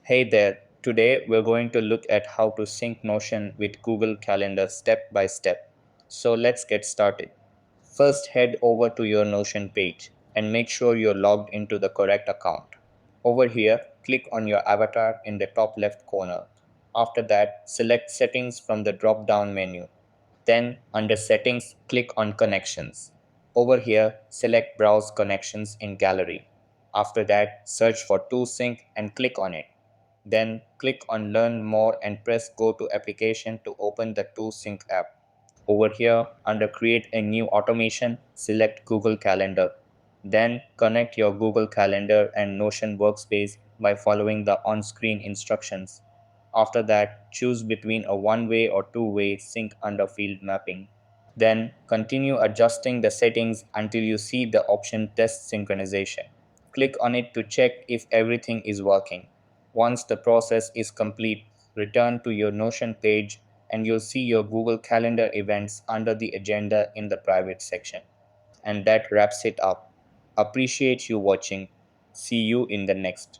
Hey there, today we're going to look at how to sync Notion with Google Calendar step by step. So let's get started. First, head over to your Notion page and make sure you're logged into the correct account. Over here, click on your avatar in the top left corner. After that, select Settings from the drop down menu. Then, under Settings, click on Connections. Over here, select Browse Connections in Gallery. After that, search for ToSync and click on it. Then, click on Learn More and press Go to Application to open the ToSync app. Over here, under Create a New Automation, select Google Calendar. Then, connect your Google Calendar and Notion workspace by following the on screen instructions. After that, choose between a one-way or two-way sync under field mapping. Then continue adjusting the settings until you see the option Test Synchronization. Click on it to check if everything is working. Once the process is complete, return to your Notion page and you'll see your Google Calendar events under the agenda in the private section. And that wraps it up. Appreciate you watching. See you in the next.